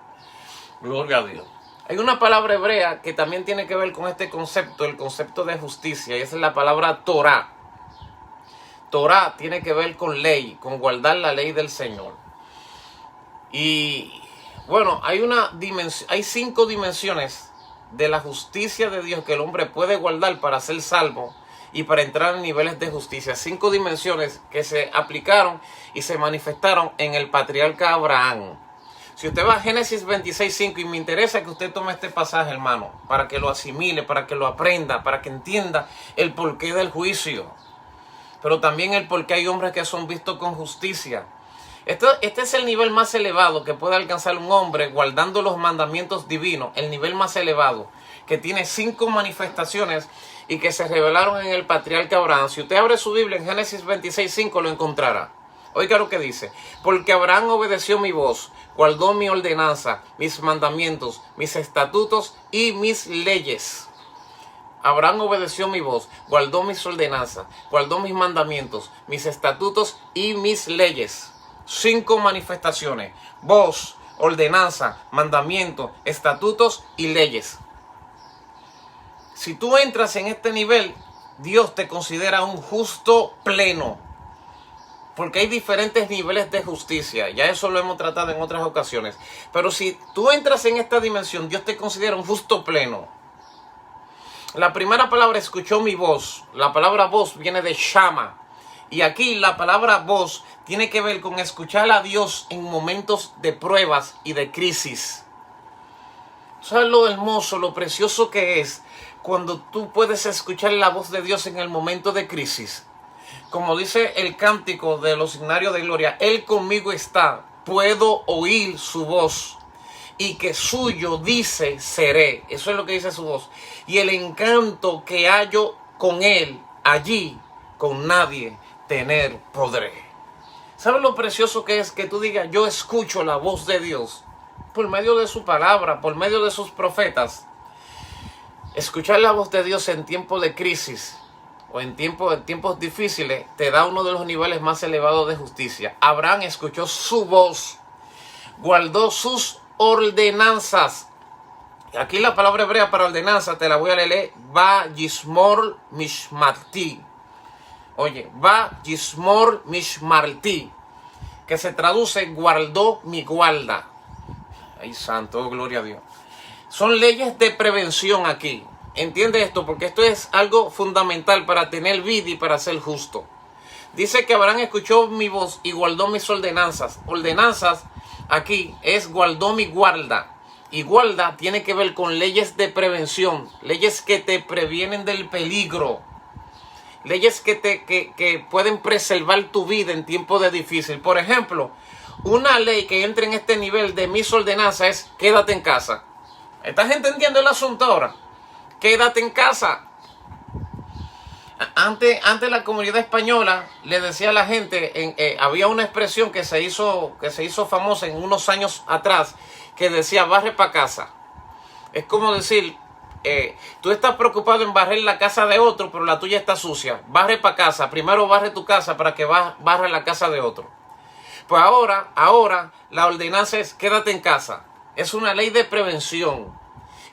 Gloria a Dios. Hay una palabra hebrea que también tiene que ver con este concepto, el concepto de justicia, y esa es la palabra Torah. Torah tiene que ver con ley, con guardar la ley del Señor. Y bueno, hay 5 dimensiones de la justicia de Dios que el hombre puede guardar para ser salvo y para entrar en niveles de justicia. 5 dimensiones que se aplicaron y se manifestaron en el patriarca Abraham. Si usted va a Génesis 26:5, y me interesa que usted tome este pasaje, hermano, para que lo asimile, para que lo aprenda, para que entienda el porqué del juicio, pero también el porqué hay hombres que son vistos con justicia. Este es el nivel más elevado que puede alcanzar un hombre guardando los mandamientos divinos, el nivel más elevado, que tiene 5 manifestaciones y que se revelaron en el patriarca Abraham. Si usted abre su Biblia en Génesis 26:5 lo encontrará. Oiga lo que dice: porque Abraham obedeció mi voz, guardó mi ordenanza, mis mandamientos, mis estatutos y mis leyes. Abraham obedeció mi voz, guardó mis ordenanzas, guardó mis mandamientos, mis estatutos y mis leyes. 5 manifestaciones: voz, ordenanza, mandamiento, estatutos y leyes. Si tú entras en este nivel, Dios te considera un justo pleno. Porque hay diferentes niveles de justicia. Ya eso lo hemos tratado en otras ocasiones. Pero si tú entras en esta dimensión, Dios te considera un justo pleno. La primera palabra, escuchó mi voz. La palabra voz viene de Shama. Y aquí la palabra voz tiene que ver con escuchar a Dios en momentos de pruebas y de crisis. ¿Sabes lo hermoso, lo precioso que es cuando tú puedes escuchar la voz de Dios en el momento de crisis? Como dice el cántico de los signarios de gloria: Él conmigo está, puedo oír su voz. y que suyo dice seré. Eso es lo que dice su voz. Y el encanto que hallo con él, allí con nadie tener podré. ¿Sabes lo precioso que es que tú digas, yo escucho la voz de Dios por medio de su palabra, por medio de sus profetas? Escuchar la voz de Dios en tiempos de crisis o en tiempos difíciles te da uno de los niveles más elevados de justicia. Abraham escuchó su voz, guardó sus ordenanzas. Aquí la palabra hebrea para ordenanza te la voy a leer. Va yismor mishmarti. Oye, va yismor mishmarti, que se traduce guardó mi guarda. Ay, santo, gloria a Dios. Son leyes de prevención aquí. Entiende esto, porque esto es algo fundamental para tener vida y para ser justo. Dice que Abraham escuchó mi voz y guardó mis ordenanzas. Ordenanzas aquí es guardó mi guarda. Y guarda tiene que ver con leyes de prevención. Leyes que te previenen del peligro. Leyes que pueden preservar tu vida en tiempos de difícil. Por ejemplo, una ley que entra en este nivel de mis ordenanzas es quédate en casa. ¿Estás entendiendo el asunto ahora? Quédate en casa. Antes la comunidad española le decía a la gente, había una expresión que se hizo famosa en unos años atrás, que decía barre para casa. Es como decir, tú estás preocupado en barrer la casa de otro, pero la tuya está sucia. Barre para casa. Primero barre tu casa para que barre la casa de otro. Pues ahora la ordenanza es quédate en casa. Es una ley de prevención.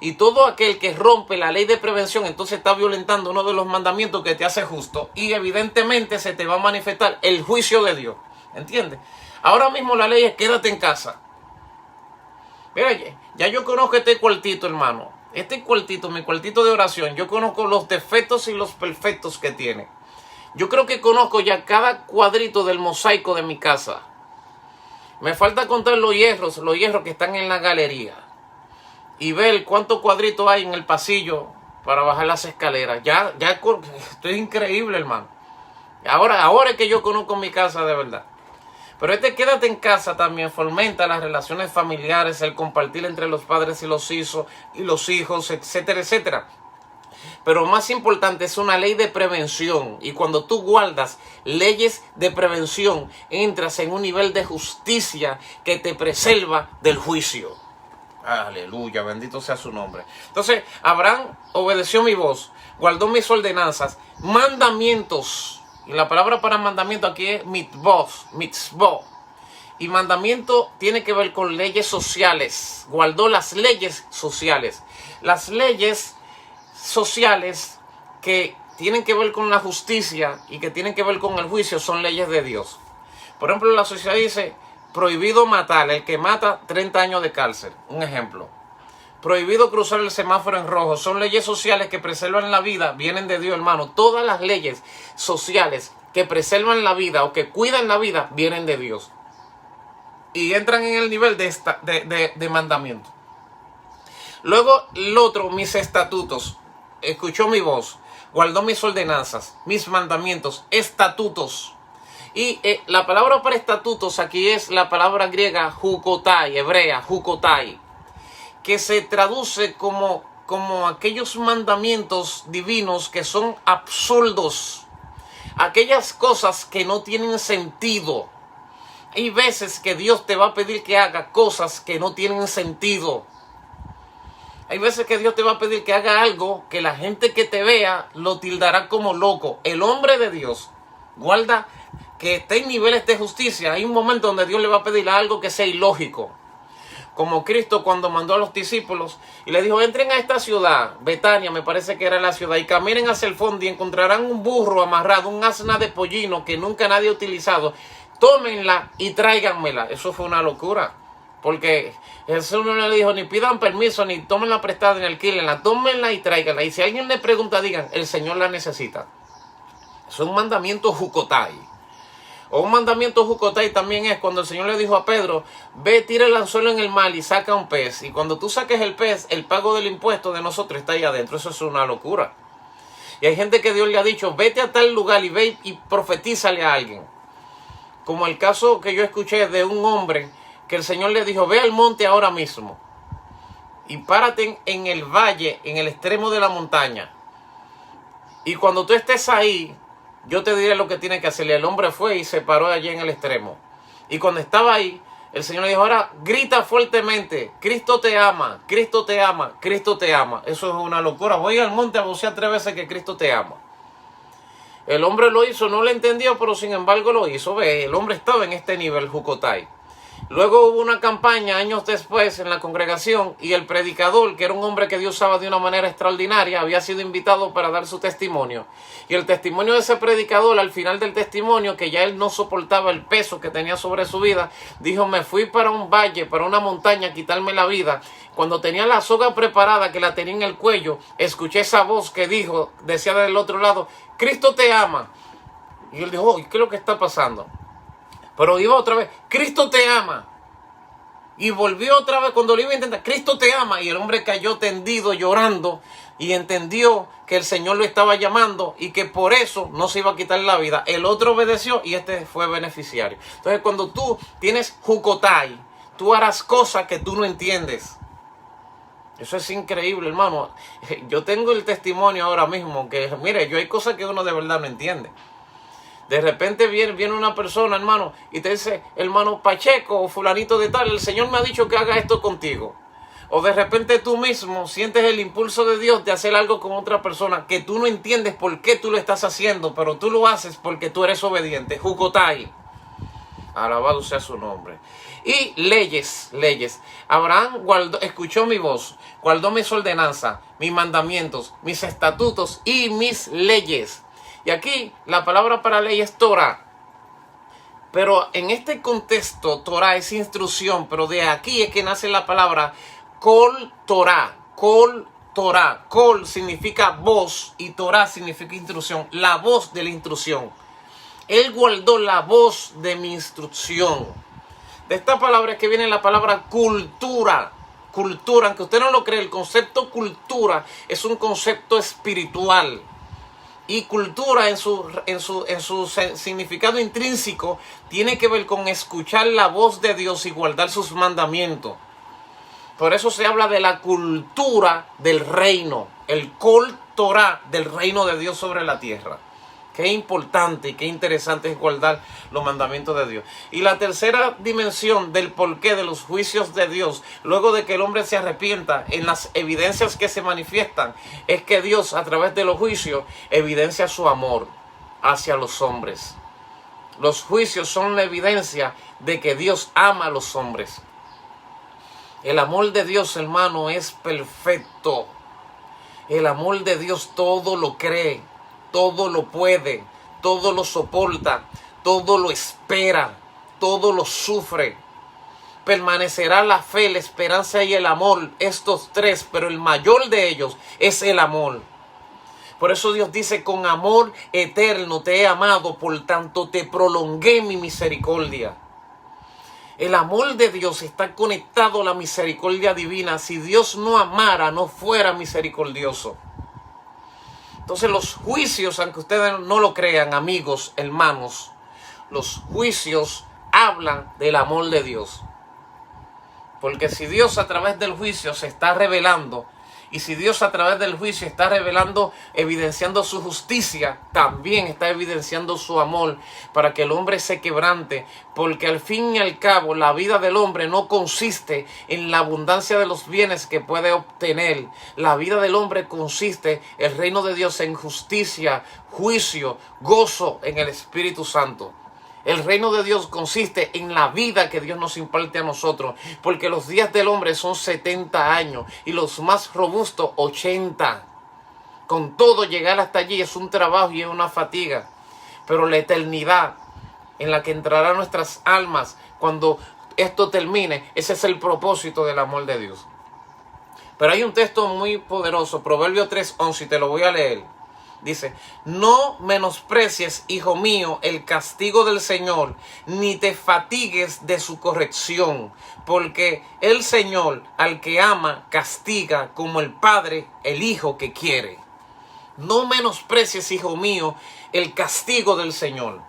Y todo aquel que rompe la ley de prevención, entonces está violentando uno de los mandamientos que te hace justo. Y evidentemente se te va a manifestar el juicio de Dios. ¿Entiendes? Ahora mismo la ley es quédate en casa. Mira, ya yo conozco este cuartito, hermano. Este cuartito, mi cuartito de oración. Yo conozco los defectos y los perfectos que tiene. Yo creo que conozco ya cada cuadrito del mosaico de mi casa. Me falta contar los hierros que están en la galería. Y ver cuántos cuadritos hay en el pasillo para bajar las escaleras. Ya esto es increíble, hermano. Ahora es que yo conozco mi casa de verdad. Pero quédate en casa también fomenta las relaciones familiares, el compartir entre los padres y los hijos, etcétera, etcétera. Pero más importante es una ley de prevención. Y cuando tú guardas leyes de prevención, entras en un nivel de justicia que te preserva del juicio. Aleluya, bendito sea su nombre. Entonces, Abraham obedeció mi voz, guardó mis ordenanzas, mandamientos. Y la palabra para mandamiento aquí es mitzvot. Y mandamiento tiene que ver con leyes sociales. Guardó las leyes sociales. Las leyes sociales que tienen que ver con la justicia y que tienen que ver con el juicio son leyes de Dios. Por ejemplo, la sociedad dice prohibido matar, el que mata 30 años de cárcel, un ejemplo. Prohibido cruzar el semáforo en rojo, son leyes sociales que preservan la vida, vienen de Dios, hermano. Todas las leyes sociales que preservan la vida o que cuidan la vida vienen de Dios. Y entran en el nivel de mandamiento. Luego el otro, mis estatutos. Escuchó mi voz, guardó mis ordenanzas, mis mandamientos, estatutos. Y la palabra para estatutos aquí es la palabra griega hukotai, hebrea, hukotai, que se traduce como aquellos mandamientos divinos que son absurdos, aquellas cosas que no tienen sentido. Hay veces que Dios te va a pedir que haga cosas que no tienen sentido. Hay veces que Dios te va a pedir que haga algo que la gente que te vea lo tildará como loco. El hombre de Dios guarda que esté en niveles de justicia. Hay un momento donde Dios le va a pedir algo que sea ilógico. Como Cristo cuando mandó a los discípulos y le dijo, entren a esta ciudad, Betania me parece que era la ciudad, y caminen hacia el fondo y encontrarán un burro amarrado, un asna de pollino que nunca nadie ha utilizado. Tómenla y tráiganmela. Eso fue una locura. Porque Jesús no le dijo ni pidan permiso, ni tómenla prestada, ni alquílenla. Tómenla y tráiganla. Y si alguien le pregunta, digan, el Señor la necesita. Eso es un mandamiento jucotai. O un mandamiento jucotai también es cuando el Señor le dijo a Pedro, ve, tira el anzuelo en el mar y saca un pez. Y cuando tú saques el pez, el pago del impuesto de nosotros está ahí adentro. Eso es una locura. Y hay gente que Dios le ha dicho, vete a tal lugar y ve y profetízale a alguien. Como el caso que yo escuché de un hombre que el Señor le dijo, ve al monte ahora mismo. y párate en el valle, en el extremo de la montaña. Y cuando tú estés ahí, yo te diré lo que tienes que hacer. Y el hombre fue y se paró allí en el extremo. Y cuando estaba ahí, el Señor le dijo, ahora grita fuertemente, Cristo te ama, Cristo te ama, Cristo te ama. Eso es una locura. Voy al monte a vocear 3 veces que Cristo te ama. El hombre lo hizo, no lo entendió, pero sin embargo lo hizo. Ve, el hombre estaba en este nivel, Jucotay. Luego hubo una campaña años después en la congregación y el predicador, que era un hombre que Dios usaba de una manera extraordinaria, había sido invitado para dar su testimonio. Y el testimonio de ese predicador, al final del testimonio, que ya él no soportaba el peso que tenía sobre su vida, dijo, me fui para un valle, para una montaña a quitarme la vida. Cuando tenía la soga preparada, que la tenía en el cuello, escuché esa voz que dijo, decía del otro lado, Cristo te ama. Y él dijo, oh, ¿qué es lo que está pasando? Pero iba otra vez, Cristo te ama. Y volvió otra vez cuando lo iba a intentar, Cristo te ama. Y el hombre cayó tendido llorando y entendió que el Señor lo estaba llamando y que por eso no se iba a quitar la vida. El otro obedeció y este fue beneficiario. Entonces cuando tú tienes Jucotay, tú harás cosas que tú no entiendes. Eso es increíble, hermano. Yo tengo el testimonio ahora mismo que, mire, yo hay cosas que uno de verdad no entiende. De repente viene una persona, hermano, y te dice, hermano Pacheco o fulanito de tal, el Señor me ha dicho que haga esto contigo. O de repente tú mismo sientes el impulso de Dios de hacer algo con otra persona que tú no entiendes por qué tú lo estás haciendo, pero tú lo haces porque tú eres obediente. Jucotay. Alabado sea su nombre. Y leyes. Abraham escuchó mi voz, guardó mis ordenanzas, mis mandamientos, mis estatutos y mis leyes. Y aquí la palabra para ley es Torah. Pero en este contexto, Torah es instrucción, pero de aquí es que nace la palabra Kol Torah. Kol Torah. Kol significa voz y Torah significa instrucción. La voz de la instrucción. Él guardó la voz de mi instrucción. De esta palabra es que viene la palabra cultura. Cultura, aunque usted no lo cree, el concepto cultura es un concepto espiritual. Y cultura en su significado intrínseco tiene que ver con escuchar la voz de Dios y guardar sus mandamientos. Por eso se habla de la cultura del reino, el Kol Torah del reino de Dios sobre la tierra. Qué importante y qué interesante es guardar los mandamientos de Dios. Y la tercera dimensión del porqué de los juicios de Dios, luego de que el hombre se arrepienta, en las evidencias que se manifiestan, es que Dios a través de los juicios evidencia su amor hacia los hombres. Los juicios son la evidencia de que Dios ama a los hombres. El amor de Dios, hermano, es perfecto. El amor de Dios todo lo cree. Todo lo puede, todo lo soporta, todo lo espera, todo lo sufre. Permanecerá la fe, la esperanza y el amor, estos tres, pero el mayor de ellos es el amor. Por eso Dios dice, con amor eterno te he amado, por tanto te prolongué mi misericordia. El amor de Dios está conectado a la misericordia divina. Si Dios no amara, no fuera misericordioso. Entonces los juicios, aunque ustedes no lo crean, amigos, hermanos, los juicios hablan del amor de Dios. Porque si Dios a través del juicio se está revelando, y si Dios a través del juicio está revelando, evidenciando su justicia, también está evidenciando su amor para que el hombre se quebrante. Porque al fin y al cabo la vida del hombre no consiste en la abundancia de los bienes que puede obtener. La vida del hombre consiste, el reino de Dios, en justicia, juicio, gozo en el Espíritu Santo. El reino de Dios consiste en la vida que Dios nos imparte a nosotros. Porque los días del hombre son 70 años y los más robustos 80. Con todo, llegar hasta allí es un trabajo y es una fatiga. Pero la eternidad en la que entrarán nuestras almas cuando esto termine, ese es el propósito del amor de Dios. Pero hay un texto muy poderoso, Proverbios 3:11, y te lo voy a leer. Dice, no menosprecies, hijo mío, el castigo del Señor, ni te fatigues de su corrección, porque el Señor al que ama castiga como el padre el hijo que quiere. No menosprecies, hijo mío, el castigo del Señor,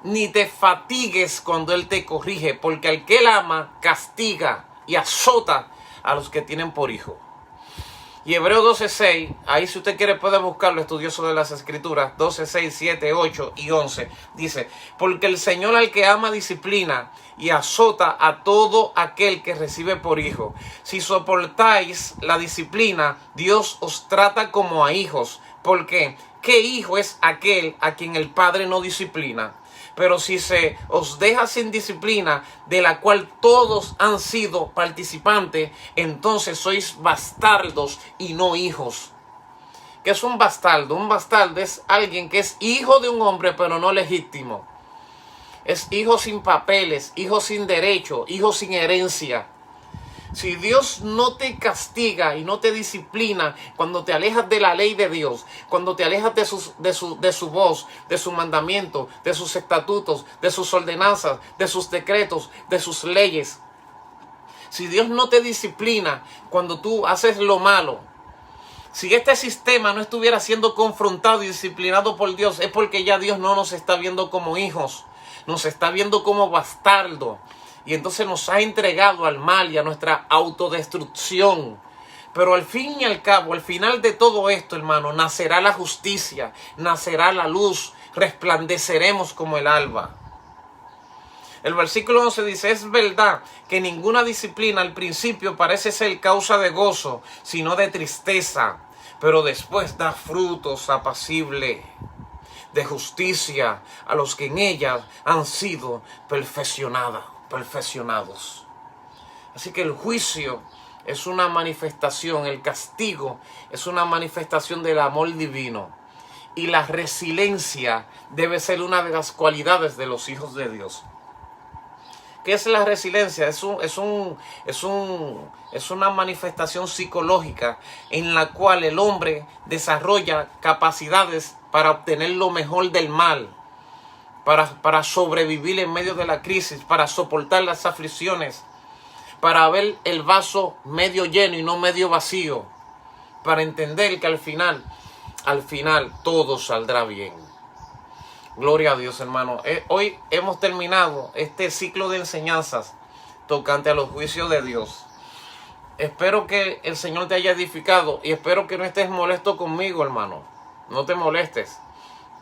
ni te fatigues cuando Él te corrige, porque al que Él ama castiga y azota a los que tienen por hijo. Y Hebreos 12:6, ahí si usted quiere puede buscarlo, estudioso de las Escrituras, 12:6, 7, 8 y 11, dice: porque el Señor al que ama disciplina y azota a todo aquel que recibe por hijo. Si soportáis la disciplina, Dios os trata como a hijos. ¿Por qué? ¿Qué hijo es aquel a quien el Padre no disciplina? Pero si se os deja sin disciplina, de la cual todos han sido participantes, entonces sois bastardos y no hijos. ¿Qué es un bastardo? Un bastardo es alguien que es hijo de un hombre, pero no legítimo. Es hijo sin papeles, hijo sin derecho, hijo sin herencia. Si Dios no te castiga y no te disciplina cuando te alejas de la ley de Dios, cuando te alejas de su voz, de su mandamiento, de sus estatutos, de sus ordenanzas, de sus decretos, de sus leyes. Si Dios no te disciplina cuando tú haces lo malo, si este sistema no estuviera siendo confrontado y disciplinado por Dios, es porque ya Dios no nos está viendo como hijos, nos está viendo como bastardos. Y entonces nos ha entregado al mal y a nuestra autodestrucción. Pero al fin y al cabo, al final de todo esto, hermano, nacerá la justicia, nacerá la luz, resplandeceremos como el alba. El versículo 11 dice: es verdad que ninguna disciplina al principio parece ser causa de gozo, sino de tristeza, pero después da frutos apacibles de justicia a los que en ella han sido perfeccionados. Así que el juicio es una manifestación, el castigo es una manifestación del amor divino, y la resiliencia debe ser una de las cualidades de los hijos de Dios. ¿Qué es la resiliencia? Es una manifestación psicológica en la cual el hombre desarrolla capacidades para obtener lo mejor del mal, para sobrevivir en medio de la crisis, para soportar las aflicciones, para ver el vaso medio lleno y no medio vacío, para entender que al final todo saldrá bien. Gloria a Dios, hermano. Hoy hemos terminado este ciclo de enseñanzas tocante a los juicios de Dios. Espero que el Señor te haya edificado y espero que no estés molesto conmigo, hermano. No te molestes.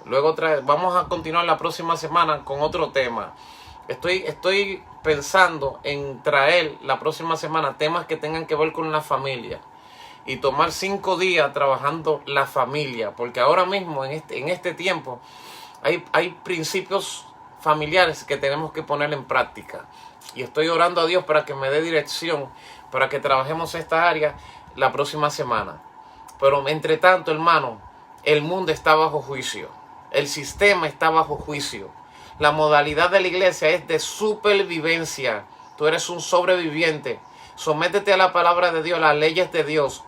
Luego vamos a continuar la próxima semana con otro tema. Estoy pensando en traer la próxima semana temas que tengan que ver con la familia y tomar 5 días trabajando la familia, porque ahora mismo en este tiempo hay principios familiares que tenemos que poner en práctica. Y estoy orando a Dios para que me dé dirección, para que trabajemos esta área la próxima semana. Pero entre tanto, hermano, el mundo está bajo juicio. El sistema está bajo juicio. La modalidad de la iglesia es de supervivencia. Tú eres un sobreviviente. Sométete a la palabra de Dios, a las leyes de Dios.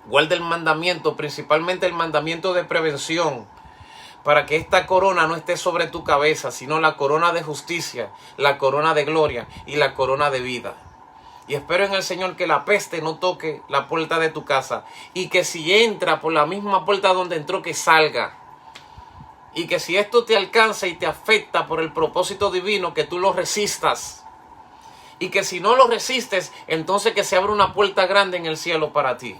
Guarda el mandamiento, principalmente el mandamiento de prevención, para que esta corona no esté sobre tu cabeza, sino la corona de justicia, la corona de gloria y la corona de vida. Y espero en el Señor que la peste no toque la puerta de tu casa, y que si entra por la misma puerta donde entró, que salga. Y que si esto te alcanza y te afecta por el propósito divino, que tú lo resistas. Y que si no lo resistes, entonces que se abra una puerta grande en el cielo para ti.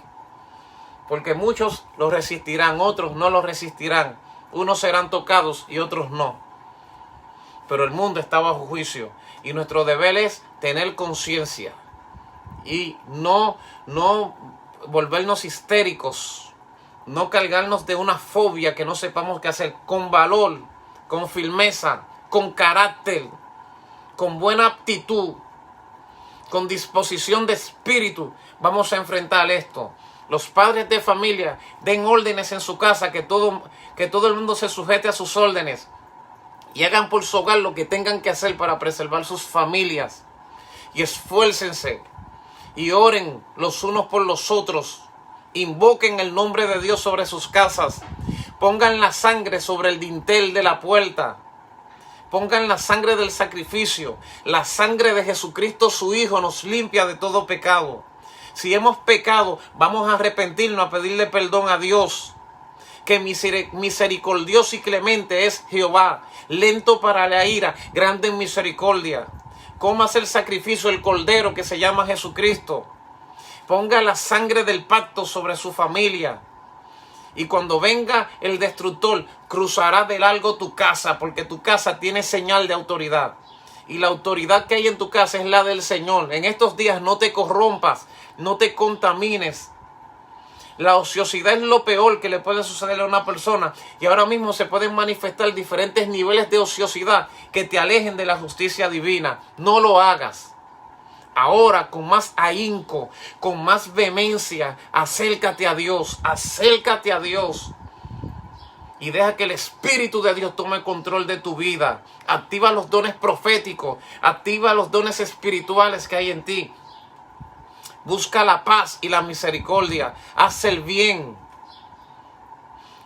Porque muchos lo resistirán, otros no lo resistirán. Unos serán tocados y otros no. Pero el mundo está bajo juicio. Y nuestro deber es tener conciencia. Y no volvernos histéricos. No cargarnos de una fobia que no sepamos qué hacer. Con valor, con firmeza, con carácter, con buena aptitud, con disposición de espíritu. Vamos a enfrentar esto. Los padres de familia den órdenes en su casa, que todo el mundo se sujete a sus órdenes y hagan por su hogar lo que tengan que hacer para preservar sus familias. Y esfuércense y oren los unos por los otros. Invoquen el nombre de Dios sobre sus casas. Pongan la sangre sobre el dintel de la puerta. Pongan la sangre del sacrificio. La sangre de Jesucristo, su Hijo, nos limpia de todo pecado. Si hemos pecado, vamos a arrepentirnos, a pedirle perdón a Dios. Que misericordioso y clemente es Jehová, lento para la ira, grande en misericordia. Cómase el sacrificio, el cordero que se llama Jesucristo. Ponga la sangre del pacto sobre su familia. Y cuando venga el destructor, cruzará de largo tu casa, porque tu casa tiene señal de autoridad. Y la autoridad que hay en tu casa es la del Señor. En estos días no te corrompas, no te contamines. La ociosidad es lo peor que le puede suceder a una persona. Y ahora mismo se pueden manifestar diferentes niveles de ociosidad que te alejen de la justicia divina. No lo hagas. Ahora, con más ahínco, con más vehemencia, acércate a Dios, acércate a Dios. Y deja que el Espíritu de Dios tome control de tu vida. Activa los dones proféticos, activa los dones espirituales que hay en ti. Busca la paz y la misericordia, haz el bien.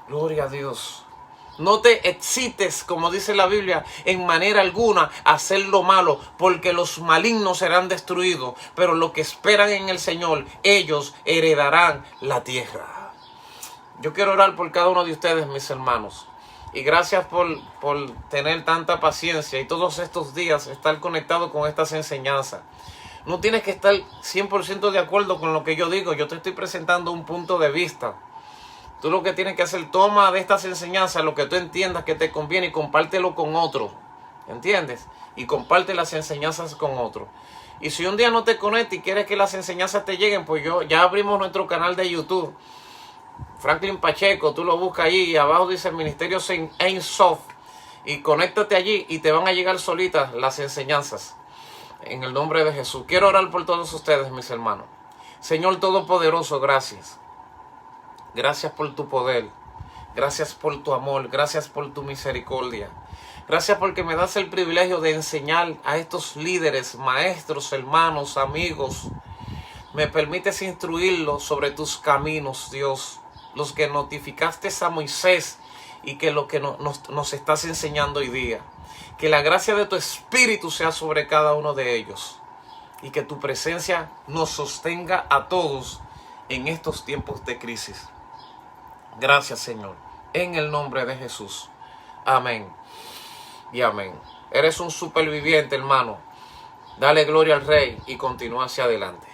Gloria a Dios. No te excites, como dice la Biblia, en manera alguna a hacer lo malo, porque los malignos serán destruidos, pero los que esperan en el Señor, ellos heredarán la tierra. Yo quiero orar por cada uno de ustedes, mis hermanos, y gracias por tener tanta paciencia y todos estos días estar conectado con estas enseñanzas. No tienes que estar 100% de acuerdo con lo que yo digo, yo te estoy presentando un punto de vista. Tú lo que tienes que hacer, toma de estas enseñanzas lo que tú entiendas que te conviene y compártelo con otro. ¿Entiendes? Y comparte las enseñanzas con otro. Y si un día no te conectas y quieres que las enseñanzas te lleguen, pues ya abrimos nuestro canal de YouTube. Franklin Pacheco, tú lo buscas allí y abajo dice Ministerio Ein Sof. Y conéctate allí y te van a llegar solitas las enseñanzas. En el nombre de Jesús. Quiero orar por todos ustedes, mis hermanos. Señor Todopoderoso, gracias. Gracias por tu poder, gracias por tu amor, gracias por tu misericordia. Gracias porque me das el privilegio de enseñar a estos líderes, maestros, hermanos, amigos. Me permites instruirlos sobre tus caminos, Dios, los que notificaste a Moisés y que lo que nos estás enseñando hoy día. Que la gracia de tu Espíritu sea sobre cada uno de ellos y que tu presencia nos sostenga a todos en estos tiempos de crisis. Gracias, Señor, en el nombre de Jesús. Amén y amén. Eres un superviviente, hermano. Dale gloria al Rey y continúa hacia adelante.